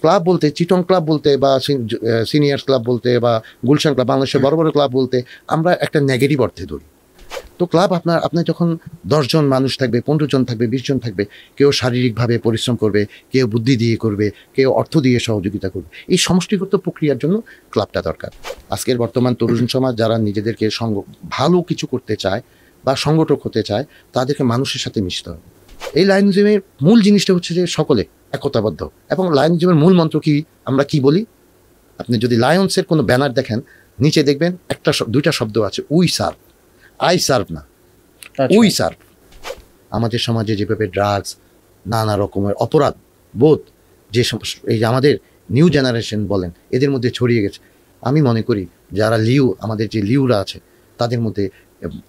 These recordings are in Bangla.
ক্লাব বলতে চিটং ক্লাব বলতে বা সিনিয়র্স ক্লাব বলতে বা গুলশান ক্লাব, বাংলাদেশের বড় বড় ক্লাব বলতে আমরা একটা নেগেটিভ অর্থে ধরি। তো ক্লাব আপনার যখন 10 জন মানুষ থাকবে, 15 জন থাকবে, 20 জন থাকবে, কেউ শারীরিকভাবে পরিশ্রম করবে, কেউ বুদ্ধি দিয়ে করবে, কেউ অর্থ দিয়ে সহযোগিতা করবে, এই সমষ্টিগত প্রক্রিয়ার জন্য ক্লাবটা দরকার। আজকের বর্তমান তরুণ সমাজ যারা নিজেদেরকে ভালো কিছু করতে চায় বা সংগঠক হতে চায়, তাদেরকে মানুষের সাথে মিশতে হবে। এই লায়নিজমের মূল জিনিসটা হচ্ছে যে সকলে একতাবদ্ধ। এবং লায়নিজমের মূল মন্ত্র কি, আমরা কি বলি, আপনি যদি লায়ন্সের কোনো ব্যানার দেখেন, নিচে দেখবেন দুইটা শব্দ আছে, উই সার্ভ, আই সার্ভ না, উই সার্ভ। আমাদের সমাজে যেভাবে ড্রাগস, নানা রকমের অপরাধ বোধ, যে এই যে আমাদের নিউ জেনারেশন বলেন, এদের মধ্যে ছড়িয়ে গেছে, আমি মনে করি যারা আমাদের যে লিউরা আছে, তাদের মধ্যে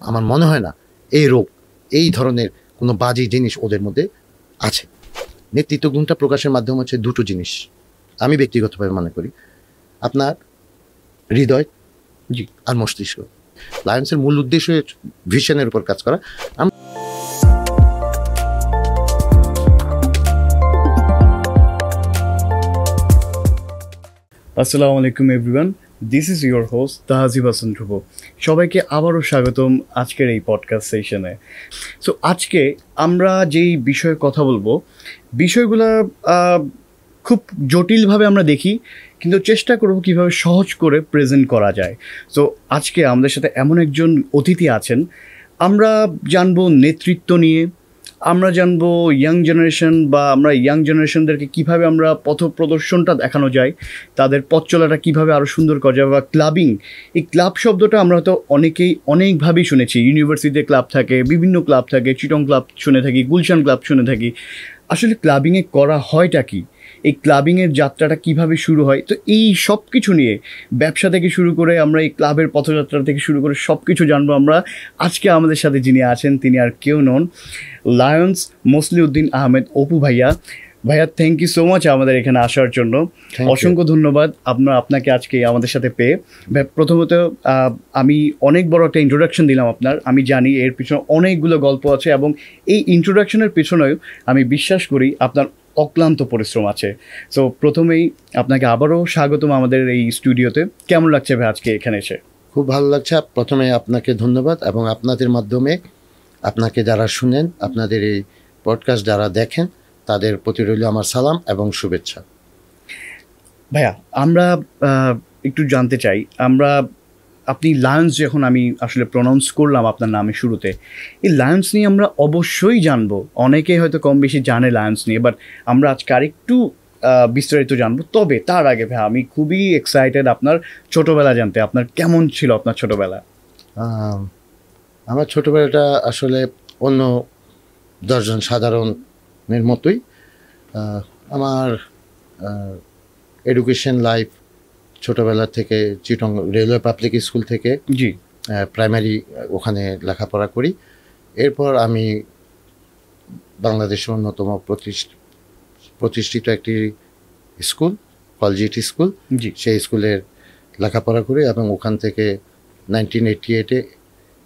আমার মনে হয় না এই রোগ, এই ধরনের কোনো বাজে জিনিস ওদের মধ্যে আছে। নেতৃত্ব গুণটা প্রকাশের মাধ্যম হচ্ছে দুটো জিনিস, আমি ব্যক্তিগতভাবে মনে করি, আপনার হৃদয় আর মস্তিষ্ক। লায়ন্সের মূল উদ্দেশ্য ভিশনের উপর কাজ করা। আসসালামু আলাইকুম everyone, this is your host Tahzib Hasan Dhruba. সবাইকে আবারও স্বাগতম আজকের এই পডকাস্ট সেশনে। সো আজকে আমরা যেই বিষয়ে কথা বলবো, বিষয়গুলো খুব জটিলভাবে আমরা দেখি, কিন্তু চেষ্টা করব কীভাবে সহজ করে প্রেজেন্ট করা যায়। সো আজকে আমাদের সাথে এমন একজন অতিথি আছেন, আমরা জানবো নেতৃত্ব নিয়ে, আমরা জানবো ইয়াং জেনারেশন বা আমরা ইয়াং জেনারেশনদেরকে কীভাবে আমরা পথ প্রদর্শনটা দেখানো যায়, তাদের পথ চলাটা কীভাবে আরও সুন্দর করা যায়, বা ক্লাবিং, এই ক্লাব শব্দটা আমরা হয়তো অনেকেই অনেকভাবেই শুনেছি। ইউনিভার্সিটিতে ক্লাব থাকে, বিভিন্ন ক্লাব থাকে, চিটং ক্লাব শুনে থাকি, গুলশান ক্লাব শুনে থাকি। আসলে ক্লাবিংয়ে করা হয়টা কি, এই ক্লাবিংয়ের যাত্রাটা কিভাবে শুরু হয়, তো এই সব কিছু নিয়ে, ব্যবসা থেকে শুরু করে আমরা এই ক্লাবের পথযাত্রা থেকে শুরু করে সব কিছু জানবো আমরা। আজকে আমাদের সাথে যিনি আছেন তিনি আর কেউ নন, লায়ন্স মসলিউদ্দিন আহমেদ অপু ভাইয়া। ভাইয়া, থ্যাংক ইউ সো মাচ আমাদের এখানে আসার জন্য, অসংখ্য ধন্যবাদ আপনাকে আজকে আমাদের সাথে পেয়ে। প্রথমত আমি অনেক বড় একটা ইন্ট্রোডাকশন দিলাম আপনার, আমি জানি এর পিছনে অনেকগুলো গল্প আছে, এবং এই ইন্ট্রোডাকশনের পিছনেও আমি বিশ্বাস করি আপনার অক্লান্ত পরিশ্রম আছে। সো প্রথমেই আপনাকে আবারও স্বাগতম আমাদের এই স্টুডিওতে। কেমন লাগছে ভাই আজকে এখানে এসে? খুব ভালো লাগছে। প্রথমে আপনাকে ধন্যবাদ, এবং আপনাদের মাধ্যমে আপনাকে যারা শুনেন, আপনাদের এই পডকাস্ট যারা দেখেন, তাদের প্রতি রইল আমার সালাম এবং শুভেচ্ছা। ভাইয়া, আমরা একটু জানতে চাই, আপনি লায়ন্স যখন আমি আসলে প্রনাউন্স করলাম আপনার নামে শুরুতে, এই লায়ন্স নিয়ে আমরা অবশ্যই জানবো, অনেকেই হয়তো কম বেশি জানে লায়ন্স নিয়ে, বাট আমরা আজকে আরেকটু বিস্তারিত জানবো। তবে তার আগে ভাই, আমি খুবই এক্সাইটেড আপনার ছোটোবেলা জানতে। আপনার কেমন ছিল আপনার ছোটোবেলা? আমার ছোটোবেলাটা আসলে অন্য 10 জন সাধারণের মতোই। আমার এডুকেশন লাইফ ছোটোবেলা থেকে চিটং রেলওয়ে পাবলিক স্কুল থেকে প্রাইমারি ওখানে লেখাপড়া করি। এরপর আমি বাংলাদেশের অন্যতম প্রতিষ্ঠিত একটি স্কুল, কলজিটি স্কুল, সেই স্কুলের লেখাপড়া করি, এবং ওখান থেকে 1988-এ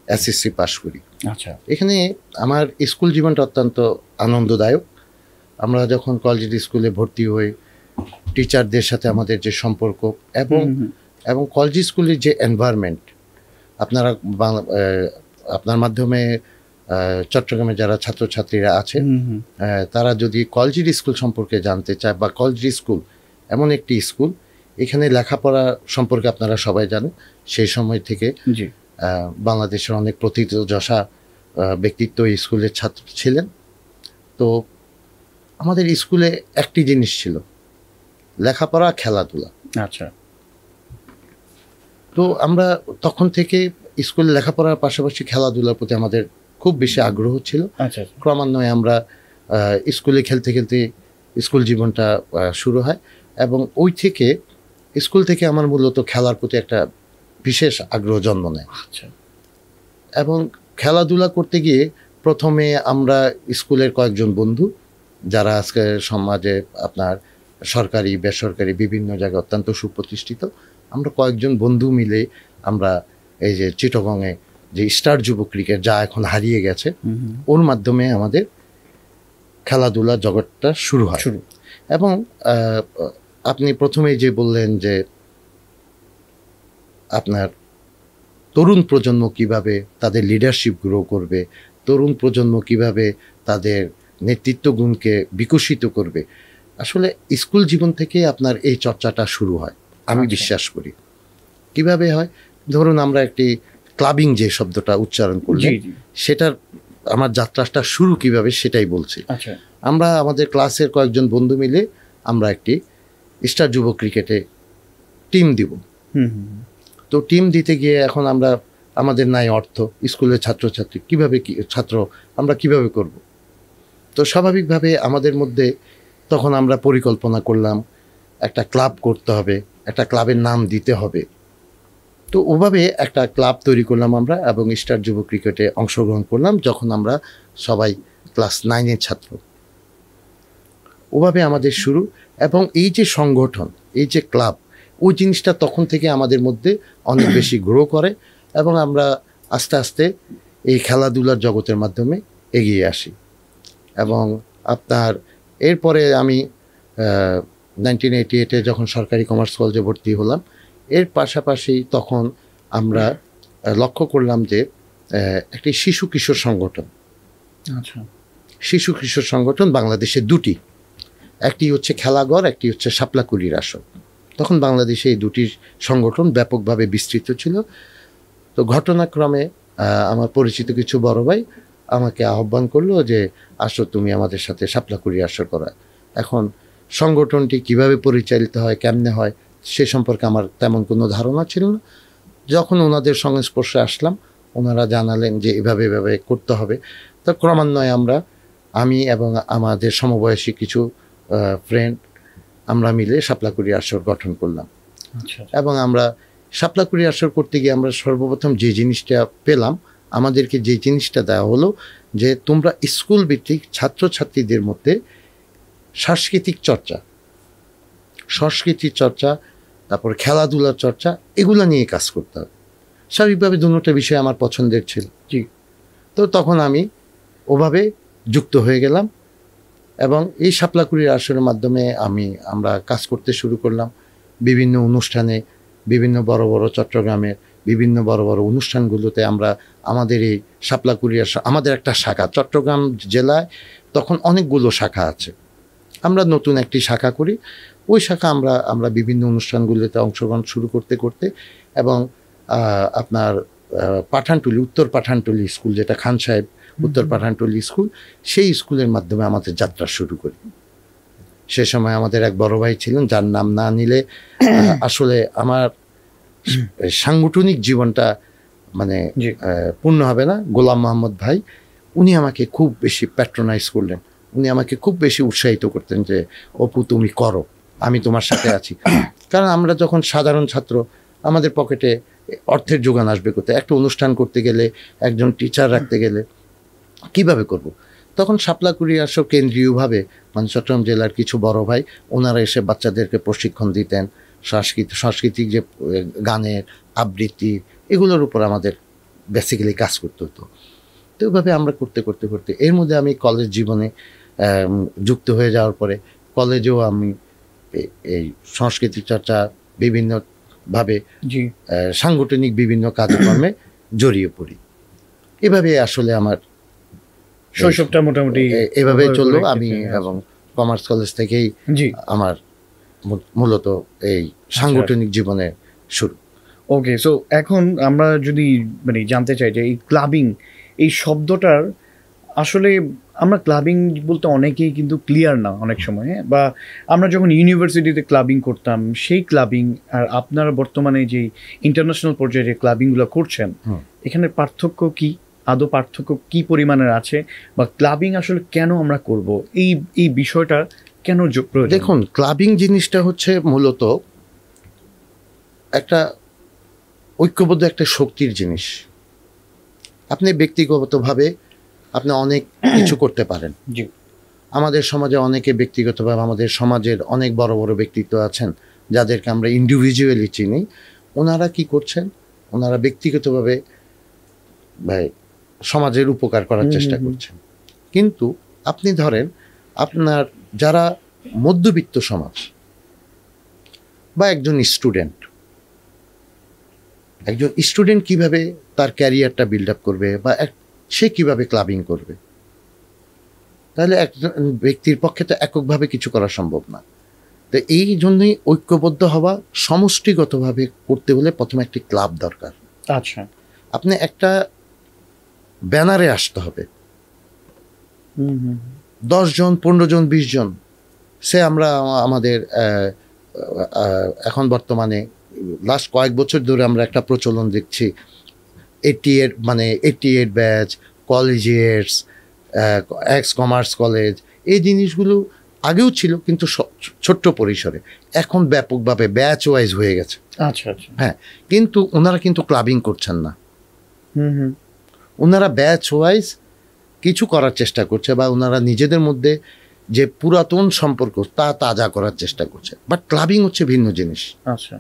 এসএসসি পাশ করি। আচ্ছা, এখানে আমার স্কুল জীবনটা অত্যন্ত আনন্দদায়ক। আমরা যখন কলজিটি স্কুলে ভর্তি হই, টিচারদের সাথে আমাদের যে সম্পর্ক, এবং কলেজ স্কুলের যে এনভায়রনমেন্ট, আপনার মাধ্যমে চট্টগ্রামে যারা ছাত্রছাত্রীরা আছে, তারা যদি কলেজ স্কুল সম্পর্কে জানতে চায়, বা কলেজ স্কুল এমন একটি স্কুল, এখানে লেখাপড়া সম্পর্কে আপনারা সবাই জানেন, সেই সময় থেকে বাংলাদেশের অনেক প্রথিতযশা ব্যক্তিত্ব এই স্কুলের ছাত্র ছিলেন। তো আমাদের স্কুলে একটি জিনিস ছিল, লেখাপড়া, খেলাধুলা। আচ্ছা, তো আমরা তখন থেকে স্কুলে লেখাপড়ার পাশাপাশি খেলাধুলার প্রতি আমাদের খুব বেশি আগ্রহ ছিল। আচ্ছা, ক্রমান্বয়ে আমরা স্কুলে খেলতে খেলতে স্কুল জীবনটা শুরু হয়, এবং ওই থেকে স্কুল থেকে আমার মূলত খেলার প্রতি একটা বিশেষ আগ্রহ জন্ম নেয়। আচ্ছা, এবং খেলাধুলা করতে গিয়ে প্রথমে আমরা স্কুলের কয়েকজন বন্ধু, যারা আজকে সমাজে আপনার সরকারি বেসরকারি বিভিন্ন জায়গায় অত্যন্ত সুপ্রতিষ্ঠিত, আমরা কয়েকজন বন্ধু মিলে আমরা এই যে চিটগংয়ে যে স্টার যুব ক্রিকেট, যা এখন হারিয়ে গেছে, ওর মাধ্যমে আমাদের খেলাধুলা জগৎটা শুরু হয়। এবং আপনি প্রথমেই যে বললেন যে আপনার তরুণ প্রজন্ম কিভাবে তাদের লিডারশিপ গ্রো করবে, তরুণ প্রজন্ম কিভাবে তাদের নেতৃত্ব গুণকে বিকশিত করবে, আসলে স্কুল জীবন থেকে আপনার এই চর্চাটা শুরু হয় আমি বিশ্বাস করি। কিভাবে হয়, ধরুন আমরা একটি ক্লাবিং যে শব্দটা উচ্চারণ করলেন সেটার আমার যাত্রাটা শুরু কিভাবে সেটাই বলছি। আমরা আমাদের ক্লাসের কয়েকজন বন্ধু মিলে আমরা একটি স্টার যুব ক্রিকেটে টিম দিব। তো টিম দিতে গিয়ে এখন আমরা আমাদের নাই অর্থ, স্কুলের ছাত্রছাত্রী কিভাবে ছাত্র আমরা কিভাবে করব। তো স্বাভাবিকভাবে আমাদের মধ্যে তখন আমরা পরিকল্পনা করলাম একটা ক্লাব করতে হবে, একটা ক্লাবের নাম দিতে হবে। তো ওভাবে একটা ক্লাব তৈরি করলাম আমরা এবং স্টার যুব ক্রিকেটে অংশগ্রহণ করলাম যখন আমরা সবাই ক্লাস 9-এর ছাত্র। ওভাবে আমাদের শুরু, এবং এই যে সংগঠন, এই যে ক্লাব, ওই জিনিসটা তখন থেকে আমাদের মধ্যে অনেক বেশি গ্রো করে এবং আমরা আস্তে আস্তে এই খেলাধুলার জগতের মাধ্যমে এগিয়ে আসি। এবং আপনার এরপরে আমি 1988-এ যখন সরকারি কমার্স কলেজে ভর্তি হলাম, এর পাশাপাশি তখন আমরা লক্ষ্য করলাম যে একটি শিশু কিশোর সংগঠন, শিশু কিশোর সংগঠন বাংলাদেশে দুটি, একটি হচ্ছে খেলাঘর, একটি হচ্ছে শাপলাকুড়ির আসর। তখন বাংলাদেশে এই দুটি সংগঠন ব্যাপকভাবে বিস্তৃত ছিল। তো ঘটনাক্রমে আমার পরিচিত কিছু বড় ভাই আমাকে আহ্বান করলো যে আসো তুমি আমাদের সাথে শাপলাকুড়ি আসর করা। এখন সংগঠনটি কিভাবে পরিচালিত হয়, কেমনে হয়, সে সম্পর্কে আমার তেমন কোনো ধারণা ছিল না। যখন ওনাদের সংস্পর্শে আসলাম, ওনারা জানালেন যে এভাবে এভাবে করতে হবে। তো ক্রমান্বয়ে আমি এবং আমাদের সমবয়সী কিছু ফ্রেন্ড আমরা মিলে শাপলাকুড়ি আসর গঠন করলাম। এবং আমরা শাপলাকুড়ি আসর করতে গিয়ে আমরা সর্বপ্রথম যে জিনিসটা পেলাম, আমাদেরকে যে জিনিসটা দেওয়া হলো যে তোমরা স্কুল ভিত্তিক ছাত্রছাত্রীদের মধ্যে সাংস্কৃতিক চর্চা, তারপর খেলাধুলার চর্চা, এগুলো নিয়ে কাজ করতে হবে। স্বাভাবিকভাবে দুটো বিষয় আমার পছন্দের ছিল। তো তখন আমি ওভাবে যুক্ত হয়ে গেলাম এবং এই শাপলাকুড়ির আসরের মাধ্যমে আমরা কাজ করতে শুরু করলাম। বিভিন্ন অনুষ্ঠানে, বিভিন্ন বড় বড় চট্টগ্রামের বিভিন্ন বড় বড় অনুষ্ঠানগুলোতে আমরা আমাদের এই শাপলাকুড়ি আসর, আমাদের একটা শাখা চট্টগ্রাম জেলায় তখন অনেকগুলো শাখা আছে, আমরা নতুন একটি শাখা করি। ওই শাখা আমরা বিভিন্ন অনুষ্ঠানগুলোতে অংশগ্রহণ শুরু করতে করতে এবং আপনার পাঠানটুলি, উত্তর পাঠানটুলি স্কুল, যেটা খান সাহেব উত্তর পাঠানটুলি স্কুল, সেই স্কুলের মাধ্যমে আমাদের যাত্রা শুরু করি। সে সময় আমাদের এক বড় ভাই ছিলেন, যার নাম না নিলে আসলে আমার সাংগঠনিক জীবনটা মানে পূর্ণ হবে না। গোলাম মোহাম্মদ ভাই, উনি আমাকে খুব বেশি প্যাট্রোনাইজ করলেন, উনি আমাকে খুব বেশি উৎসাহিত করতেন যে অপু তুমি করো, আমি তোমার সাথে আছি। কারণ আমরা যখন সাধারণ ছাত্র, আমাদের পকেটে অর্থের যোগান আসবে কোথায়? একটা অনুষ্ঠান করতে গেলে, একজন টিচার রাখতে গেলে কিভাবে করব? তখন শাপলাকুড়ি আসর কেন্দ্রীয়ভাবে মানে চট্টগ্রাম জেলার কিছু বড় ভাই, ওনারা এসে বাচ্চাদেরকে প্রশিক্ষণ দিতেন, সাংস্কৃতিক যে গানের আবৃত্তি, এগুলোর উপর আমাদের বেসিক্যালি কাজ করতে হতো। তো ওইভাবে আমরা করতে করতে করতে এর মধ্যে আমি কলেজ জীবনে যুক্ত হয়ে যাওয়ার পরে কলেজেও আমি এই সংস্কৃতি চর্চা বিভিন্নভাবে সাংগঠনিক বিভিন্ন কার্যক্রমে জড়িয়ে পড়ি। এভাবে আসলে আমার শৈশবটা মোটামুটি এভাবে চললো। আমি এবং কমার্স কলেজ থেকেই আমার মূলত এই সাংগঠনিক জীবনে শুরু। ওকে, সো এখন আমরা যদি মানে জানতে চাই যে এই ক্লাবিং, এই শব্দটার আসলে আমরা ক্লাবিং বলতে অনেকেই কিন্তু ক্লিয়ার না অনেক সময়, হ্যাঁ, বা আমরা যখন ইউনিভার্সিটিতে ক্লাবিং করতাম সেই ক্লাবিং আর আপনারা বর্তমানে যে ইন্টারন্যাশনাল পর্যায়ে যে ক্লাবিংগুলো করছেন, এখানে পার্থক্য কি? আদৌ পার্থক্য কি পরিমাণের আছে, বা ক্লাবিং আসলে কেন আমরা করব, এই বিষয়টা কেন প্রয়োজন? দেখুন, ক্লাবিং জিনিসটা হচ্ছে মূলত একটা ঐক্যবদ্ধ একটা শক্তির জিনিস। আপনি ব্যক্তিগতভাবে আপনি অনেক কিছু করতে পারেন। আমাদের সমাজে অনেকে ব্যক্তিগতভাবে, আমাদের সমাজের অনেক বড় বড় ব্যক্তিত্ব আছেন যাদেরকে আমরা ইন্ডিভিজুয়ালি চিনি। ওনারা কি করছেন? ওনারা ব্যক্তিগতভাবে সমাজের উপকার করার চেষ্টা করছেন। কিন্তু আপনি ধরেন আপনার যারা মধ্যবিত্ত সমাজ, বা একজন স্টুডেন্ট কিভাবে তার ক্যারিয়ারটা বিল্ড আপ করবে বা সে কিভাবে ক্লাবিং করবে, তাহলে একজন ব্যক্তির পক্ষে তো এককভাবে কিছু করা সম্ভব না। তো এই জন্যই ঐক্যবদ্ধ হওয়া, সমষ্টিগতভাবে করতে হলে প্রথমে একটি ক্লাব দরকার। আচ্ছা, আপনি একটা ব্যানারে আসতে হবে, 10 জন, 15 জন, 20 জন, সে আমরা আমাদের এখন বর্তমানে লাস্ট কয়েক বছর ধরে আমরা একটা প্রচলন দেখছি, 88 ব্যাচ, কলেজিয়েটস, এক্স কমার্স কলেজ, এই জিনিসগুলো আগেও ছিল কিন্তু ছোট্ট পরিসরে, এখন ব্যাপকভাবে ব্যাচ ওয়াইজ হয়ে গেছে। আচ্ছা আচ্ছা, হ্যাঁ, কিন্তু ওনারা কিন্তু ক্লাবিং করছেন না, ওনারা ব্যাচ ওয়াইজ কিছু করার চেষ্টা করছে বা ওনারা নিজেদের মধ্যে যে পুরাতন সম্পর্ক তা তাজা করার চেষ্টা করছে। বাট ক্লাবিং হচ্ছে ভিন্ন জিনিস। আচ্ছা,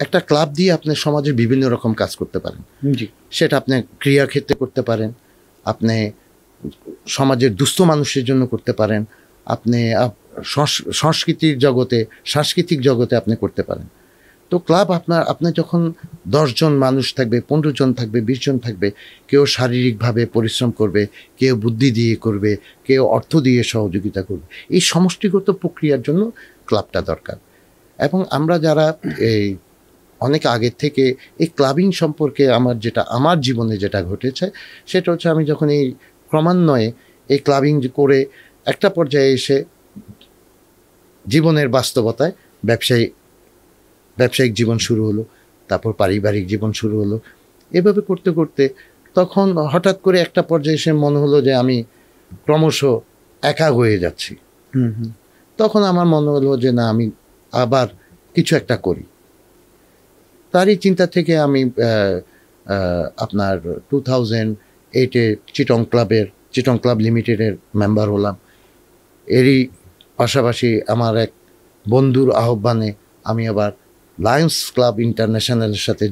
একটা ক্লাব দিয়ে আপনি সমাজের বিভিন্ন রকম কাজ করতে পারেন। জি, সেটা আপনি ক্রীড়া ক্ষেত্রে করতে পারেন, আপনি সমাজের দুস্থ মানুষের জন্য করতে পারেন, আপনি সাংস্কৃতিক জগতে আপনি করতে পারেন। তো ক্লাব আপনার যখন 10 জন মানুষ থাকবে, 15 জন থাকবে, 20 জন থাকবে, কেউ শারীরিকভাবে পরিশ্রম করবে, কেউ বুদ্ধি দিয়ে করবে, কেউ অর্থ দিয়ে সহযোগিতা করবে, এই সমষ্টিগত প্রক্রিয়ার জন্য ক্লাবটা দরকার। এবং আমরা যারা এই অনেক আগের থেকে এই ক্লাবিং সম্পর্কে আমার জীবনে যেটা ঘটেছে সেটা হচ্ছে, আমি যখন এই ক্রমান্বয়ে এই ক্লাবিং করে একটা পর্যায়ে এসে জীবনের বাস্তবতায় ব্যবসায়িক জীবন শুরু হলো, তারপর পারিবারিক জীবন শুরু হলো, এভাবে করতে করতে তখন হঠাৎ করে একটা পর্যায়ে এসে মনে হলো যে আমি ক্রমশ একা হয়ে যাচ্ছি। তখন আমার মনে হলো যে না, আমি আবার কিছু একটা করি। তারই চিন্তা থেকে আমি আপনার 2008-এ চিটং ক্লাব লিমিটেডের মেম্বার হলাম। এরই পাশাপাশি আমার এক বন্ধুর আহ্বানে আমি আবার লায়ন্স ক্লাব ইন্টারন্যাশনালের সাথে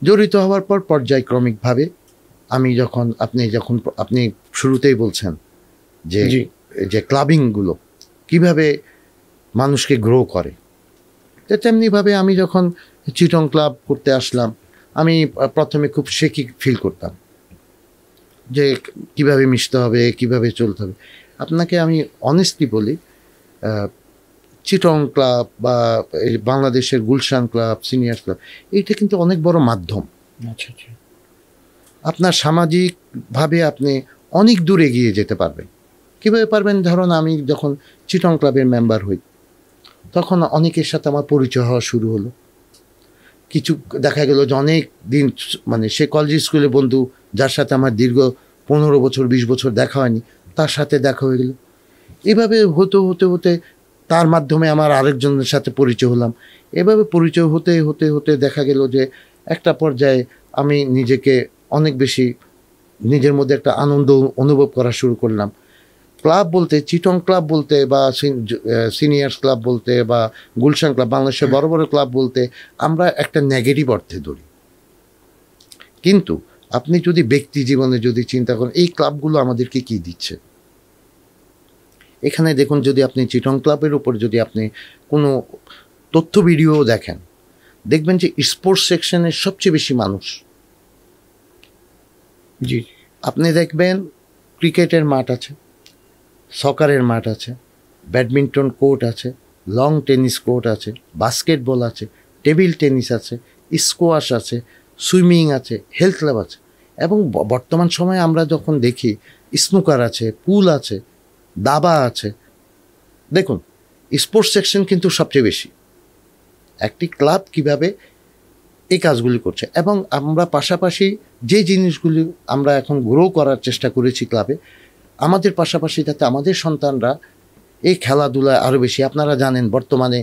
জড়িত হওয়ার পর পর্যায়ক্রমিকভাবে আমি আপনি শুরুতেই বলছেন যে ক্লাবিংগুলো কিভাবে মানুষকে গ্রো করে, তেমনিভাবে আমি যখন চিটং ক্লাব করতে আসলাম, আমি প্রথমে খুব শেকি ফিল করতাম যে কিভাবে মিশতে হবে, কিভাবে চলতে হবে। আপনাকে আমি অনেস্টলি বলি, চিটং ক্লাব বা বাংলাদেশের গুলশান ক্লাব, সিনিয়র ক্লাব, এইটা কিন্তু অনেক বড় মাধ্যম। আচ্ছা আচ্ছা, আপনার সামাজিকভাবে আপনি অনেক দূর এগিয়ে যেতে পারবেন। কীভাবে পারবেন? ধরুন আমি যখন চিটং ক্লাবের মেম্বার হই, তখন অনেকের সাথে আমার পরিচয় হওয়া শুরু হলো। কিছু দেখা গেল যে অনেক দিন, মানে সে কলেজ স্কুলের বন্ধু যার সাথে আমার দীর্ঘ 15 বছর 20 বছর দেখা হয়নি, তার সাথে দেখা হয়ে গেল। এভাবে হতে তার মাধ্যমে আমার আরেকজনের সাথে পরিচয় হলাম। এভাবে পরিচয় হতে দেখা গেল যে একটা পর্যায়ে আমি নিজেকে অনেক বেশি নিজের মধ্যে একটা আনন্দ অনুভব করা শুরু করলাম। ক্লাব বলতে, চিটং ক্লাব বলতে বা সিনিয়র্স ক্লাব বলতে বা গুলশান ক্লাব, বাংলাদেশের বড় বড় ক্লাব বলতে আমরা একটা নেগেটিভ অর্থে ধরি। কিন্তু আপনি যদি ব্যক্তি জীবনে যদি চিন্তা করেন এই ক্লাবগুলো আমাদেরকে কি দিচ্ছে, এখানে দেখুন, যদি আপনি চিটং ক্লাবের উপর যদি আপনি কোনো তথ্য ভিডিও দেখেন, দেখবেন যে স্পোর্টস সেকশনের সবচেয়ে বেশি মানুষ। জি, আপনি দেখবেন ক্রিকেটের মাঠ আছে, সকারের মাঠ আছে, ব্যাডমিন্টন কোর্ট আছে, লং টেনিস কোর্ট আছে, বাস্কেটবল আছে, টেবিল টেনিস আছে, স্কোয়াশ আছে, সুইমিং আছে, হেলথ ক্লাব আছে। এবং বর্তমান সময়ে আমরা যখন দেখি স্নুকার আছে, পুল আছে, দাবা আছে। দেখুন, স্পোর্টস সেকশন কিন্তু সবচেয়ে বেশি। একটি ক্লাব কিভাবে এই কাজগুলি করছে, এবং আমরা পাশাপাশি যে জিনিসগুলি আমরা এখন গ্রো করার চেষ্টা করেছি ক্লাবে, আমাদের পাশাপাশি যাতে আমাদের সন্তানরা এই খেলাধুলায় আরও বেশি, আপনারা জানেন বর্তমানে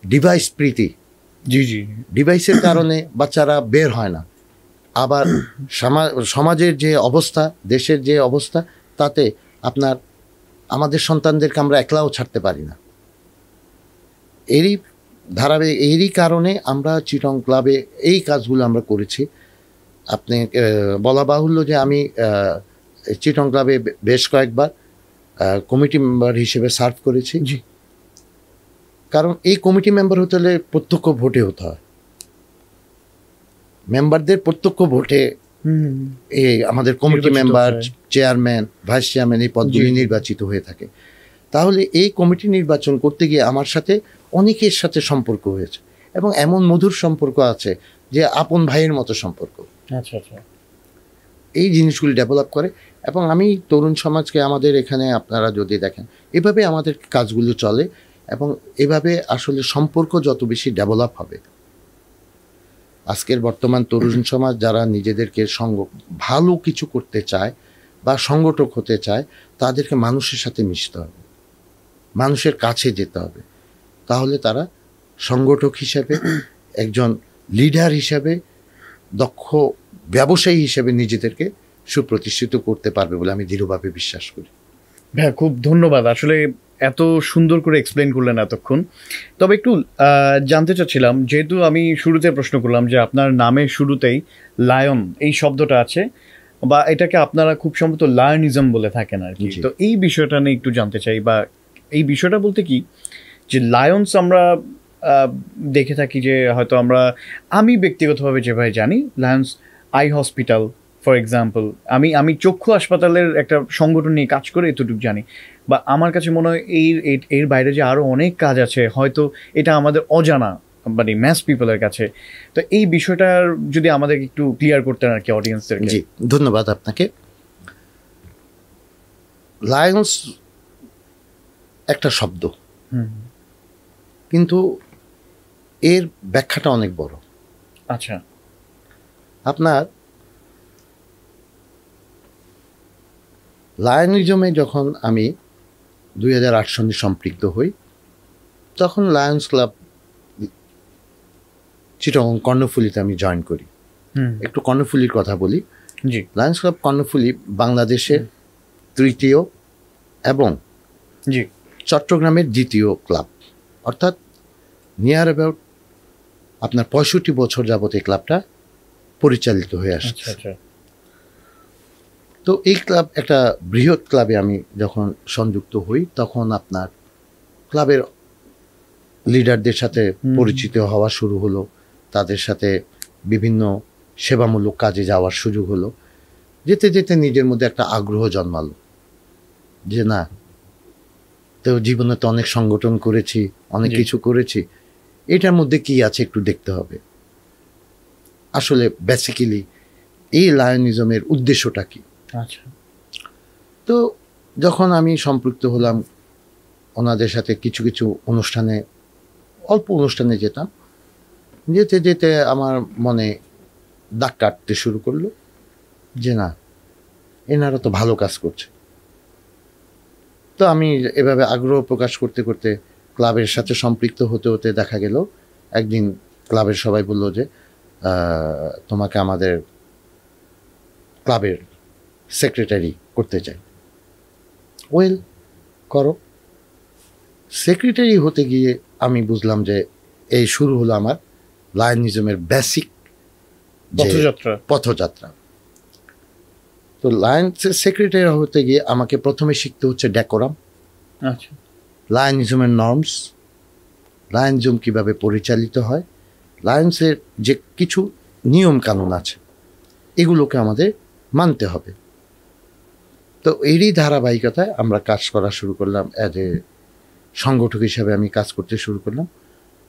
ডিভাইস প্রীতি, ডিভাইসের কারণে বাচ্চারা বের হয় না। আবার সমাজের যে অবস্থা, দেশের যে অবস্থা, তাতে আমাদের সন্তানদেরকে আমরা একলাও ছাড়তে পারি না। এরই কারণে আমরা চিটং ক্লাবে এই কাজগুলো আমরা করেছি। আপনি বলা বাহুল্য যে আমি চিটং ক্লাবে বেশ কয়েকবার কমিটি মেম্বার হিসেবে সার্ভ করেছি। কারণ এই কমিটি মেম্বার হতে হলে প্রত্যক্ষ ভোটে হতে হয়, মেম্বারদের প্রত্যক্ষ ভোটে এই আমাদের কমিটি নির্বাচিত মেম্বার, হয়। চেয়ারম্যান, ভাইস চেয়ারম্যান এই পদগুলি জি। নির্বাচিত হয়ে থাকে। তাহলে এই কমিটি নির্বাচন করতে গিয়ে আমার সাথে অনেকের সাথে সম্পর্ক হয়েছে এবং এমন মধুর সম্পর্ক আছে যে আপন ভাইয়ের মতো সম্পর্ক। আচ্ছা আচ্ছা। এই জিনিসগুলি ডেভেলপ করে এবং আমি তরুণ সমাজকে আমাদের এখানে আপনারা যদি দেখেন এভাবে আমাদের কাজগুলো চলে এবং এভাবে আসলে সম্পর্ক যত বেশি ডেভেলপ হবে, আজকের বর্তমান তরুণ সমাজ যারা নিজেদেরকে ভালো কিছু করতে চায় বা সংগঠক হতে চায়, তাদেরকে মানুষের সাথে মিশতে হবে, মানুষের কাছে যেতে হবে। তাহলে তারা সংগঠক হিসেবে, একজন লিডার হিসেবে, দক্ষ ব্যবসায়ী হিসেবে নিজেদেরকে সুপ্রতিষ্ঠিত করতে পারবে বলে আমি দৃঢ়ভাবে বিশ্বাস করি। ভাইয়া খুব ধন্যবাদ, আসলে এত সুন্দর করে এক্সপ্লেন করলেন এতক্ষণ। তবে একটু জানতে চাচ্ছিলাম, যেহেতু আমি শুরুতে প্রশ্ন করলাম যে আপনার নামের শুরুতেই লায়ন এই শব্দটা আছে, বা এটাকে আপনারা খুব সম্ভবত লায়নিজম বলে থাকেন আর কি, জি। তো এই বিষয়টা নিয়ে একটু জানতে চাই। বা এই বিষয়টা বলতে কি, যে লায়ন্স আমরা দেখে থাকি যে হয়তো আমি ব্যক্তিগতভাবে যেভাবে জানি, Lions eye hospital for example, আমি চক্ষু হাসপাতালের একটা সংগঠন নিয়ে কাজ করে এতটুকু জানি। বা আমার কাছে মনে হয় এর বাইরে যে আরও অনেক কাজ আছে, হয়তো এটা আমাদের অজানা, মানে ম্যাস পিপলের কাছে। তো এই বিষয়টার যদি আমাদের একটু ক্লিয়ার করতেন আর কি অডিয়েন্সদেরকে। জি, ধন্যবাদ আপনাকে। লায়ন্স একটা শব্দ, হুম। কিন্তু এর ব্যাখ্যাটা অনেক বড়। আচ্ছা। আপনার লায়নিজমে যখন আমি 2008 সনে সম্পৃক্ত হই, তখন লায়ন্স ক্লাব চিটাগং কর্ণফুলীতে আমি জয়েন করি। হুম। একটু কর্ণফুলীর কথা বলি। জি। লায়ন্স ক্লাব কর্ণফুলী বাংলাদেশের তৃতীয় এবং জি। চট্টগ্রামের দ্বিতীয় ক্লাব, অর্থাৎ নিয়ার অ্যাবাউট আপনার 65 বছর যাবত এই ক্লাবটা পরিচালিত হয়ে আচ্ছা আসছে। আচ্ছা। তো এই ক্লাব একটা বৃহৎ ক্লাবে আমি যখন সংযুক্ত হই, তখন আপনার ক্লাবের লিডারদের সাথে পরিচিত হওয়া শুরু হলো, তাদের সাথে বিভিন্ন সেবামূলক কাজে যাওয়ার সুযোগ হলো। যেতে যেতে নিজের মধ্যে একটা আগ্রহ জন্মালো যে না, তো জীবনে তো অনেক সংগঠন করেছি, অনেক জি। কিছু করেছি, এটার মধ্যে কি আছে একটু দেখতে হবে। আসলে বেসিক্যালি এই লায়নিজমের উদ্দেশ্যটা কি। আচ্ছা। তো যখন আমি সম্পৃক্ত হলাম ওনাদের সাথে, কিছু কিছু অনুষ্ঠানে, অল্প অনুষ্ঠানে যেতাম, যেতে যেতে আমার মনে দাগ কাটতে শুরু করলো যে না, এনারা তো ভালো কাজ করছে। তো আমি এভাবে আগ্রহ প্রকাশ করতে করতে ক্লাবের সাথে সম্পৃক্ত হতে হতে দেখা গেল একদিন ক্লাবের সবাই বলল যে তোমাকে আমাদের ক্লাবের সেক্রেটারি করতে চাই। ওয়েল, করো। সেক্রেটারি হতে গিয়ে আমি বুঝলাম যে এই শুরু হলো আমার লায়নিজমের বেসিক পথযাত্রা। তো লায়ন্সের সেক্রেটারি হতে গিয়ে আমাকে প্রথমে শিখতে হচ্ছে ডেকোরাম, আচ্ছা। লায়নিজমের নর্মস, লায়নিজম কিভাবে পরিচালিত হয়, লায়ন্সের যে কিছু নিয়ম কানুন আছে, এগুলোকে আমাদের মানতে হবে। তো এরই ধারাবাহিকতায় আমরা কাজ করা শুরু করলাম। অ্যাজ এ সংগঠক হিসাবে আমি কাজ করতে শুরু করলাম।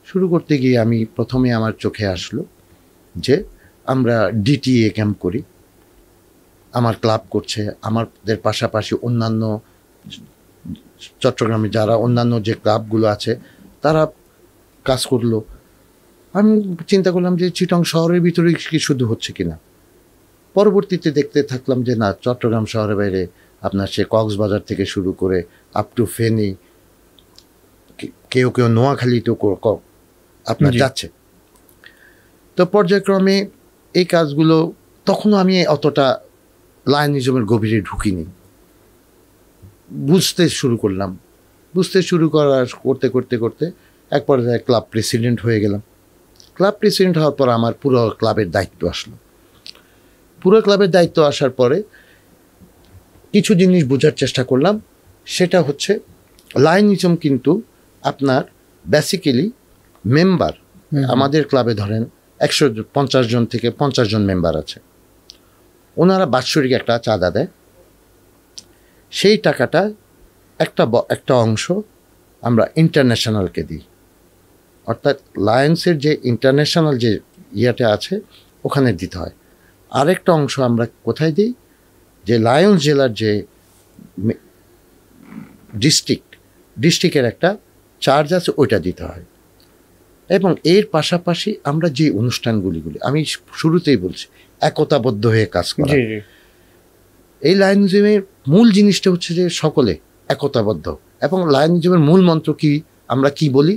শুরু করতে গিয়ে আমি প্রথমে আমার চোখে আসলো যে আমরা ডিটিএ ক্যাম্প করি, আমার ক্লাব করছে, আমাদের পাশাপাশি অন্যান্য চট্টগ্রামে যারা অন্যান্য যে ক্লাবগুলো আছে তারা কাজ করলো। আমি চিন্তা করলাম যে চিটং শহরের ভিতরে কি শুধু হচ্ছে কিনা। পরবর্তীতে দেখতে থাকলাম যে না, চট্টগ্রাম শহরের বাইরে আপনার সে কক্সবাজার থেকে শুরু করে আপ টু ফেনী, কেউ কেউ নোয়াখালীতেও আপনার যাচ্ছে। তো পর্যায়ক্রমে এই কাজগুলো, তখনও আমি অতটা লায়নিজমের গভীরে ঢুকিনি, বুঝতে শুরু করতে করতে করতে এক পর্যায়ে ক্লাব প্রেসিডেন্ট হয়ে গেলাম। ক্লাব প্রেসিডেন্ট হওয়ার পর আমার পুরো ক্লাবের দায়িত্ব আসলো। পুরো ক্লাবের দায়িত্ব আসার পরে কিছু জিনিস বোঝার চেষ্টা করলাম। সেটা হচ্ছে লায়নিজম কিন্তু আপনার বেসিক্যালি মেম্বার আমাদের ক্লাবে ধরেন 150 জন থেকে 50 জন মেম্বার আছে, ওনারা বাৎসরিক একটা চাঁদা দেয়। সেই টাকাটা একটা অংশ আমরা ইন্টারন্যাশনালকে দিই, অর্থাৎ লায়ন্সের যে ইন্টারন্যাশনাল যে ইয়েটা আছে ওখানে দিতে হয়। আরেকটা অংশ আমরা কোথায় দিই, যে লায়ন্স জেলার যে ডিস্ট্রিক্টের একটা চার্জ আছে ওইটা দিতে হয়। এবং এর পাশাপাশি আমরা যে অনুষ্ঠানগুলি আমি শুরুতেই বলছি একতাবদ্ধ হয়ে কাজ করা। এই লায়নিজমের মূল জিনিসটা হচ্ছে যে সকলে একতাবদ্ধ। এবং লায়নিজমের মূল মন্ত্র কি, আমরা কি বলি,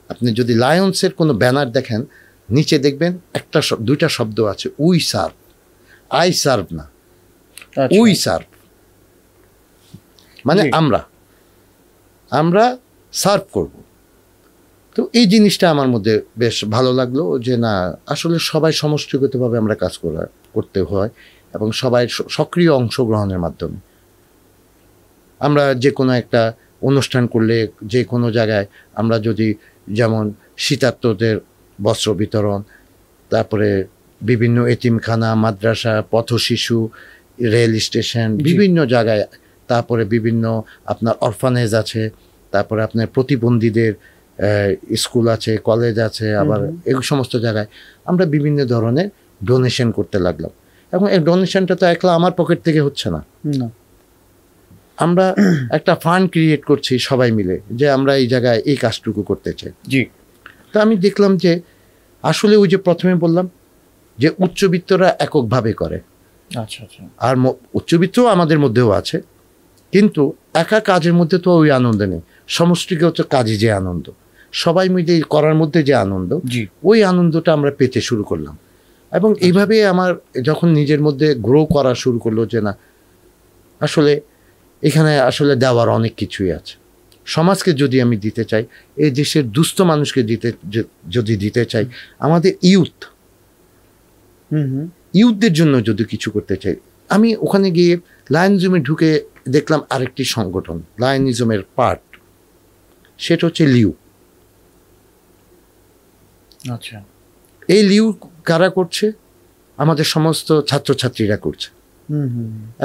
আপনি যদি লায়ন্সের কোনো ব্যানার দেখেন নিচে দেখবেন দুইটা শব্দ আছে, উই সার্ভ, আই সার্ভ না, উই সার্ভ, মানে আমরা সার্ভ করব। তো এই জিনিসটা আমার মধ্যে বেশ ভালো লাগলো যে না, আসলে সবাই সমষ্টিগতভাবে আমরা কাজ করতে হয় এবং সবাই সক্রিয় অংশগ্রহণের মাধ্যমে আমরা যে কোনো একটা অনুষ্ঠান করলে, যে কোনো জায়গায় আমরা যদি, যেমন শীতার্তদের বস্ত্র বিতরণ, তারপরে বিভিন্ন এতিমখানা, মাদ্রাসা, পথশিশু, রেল স্টেশন, বিভিন্ন জায়গায়, তারপরে বিভিন্ন আপনার অরফানেজ আছে, তারপরে আপনার প্রতিবন্ধীদের স্কুল আছে, কলেজ আছে, আবার এই সমস্ত জায়গায় আমরা বিভিন্ন ধরনের ডোনেশন করতে লাগলাম। এবং এই ডোনেশনটা তো একলা আমার পকেট থেকে হচ্ছে না, আমরা একটা ফান্ড ক্রিয়েট করছি সবাই মিলে, যে আমরা এই জায়গায় এই কাজটুকু করতে চাই। জি। তো আমি দেখলাম যে আসলে ওই যে প্রথমে বললাম যে উচ্চবিত্তরা এককভাবে করে, আচ্ছা আচ্ছা, আর উচ্চবিত্ত আমাদের মধ্যেও আছে, কিন্তু একা কাজের মধ্যে তো ওই আনন্দ নেই। সমষ্টিগত কাজে যে আনন্দ, সবাই মিলে করার মধ্যে যে আনন্দ, ওই আনন্দটা আমরা পেতে শুরু করলাম। এবং এইভাবে আমার যখন নিজের মধ্যে গ্রো করা শুরু করলো যে না, আসলে এখানে আসলে দেওয়ার অনেক কিছুই আছে। সমাজকে যদি আমি দিতে চাই, এই দেশের দুস্থ মানুষকে যদি দিতে চাই, আমাদের ইউথদের জন্য যদি কিছু করতে চাই, আমি ওখানে গিয়ে লায়নিজমে ঢুকে দেখলাম আরেকটি সংগঠন, লায়নিজমের পার্ট, সেটা হচ্ছে লিউ। আচ্ছা, এই লিউ কারা করছে? আমাদের সমস্ত ছাত্রছাত্রীরা করছে।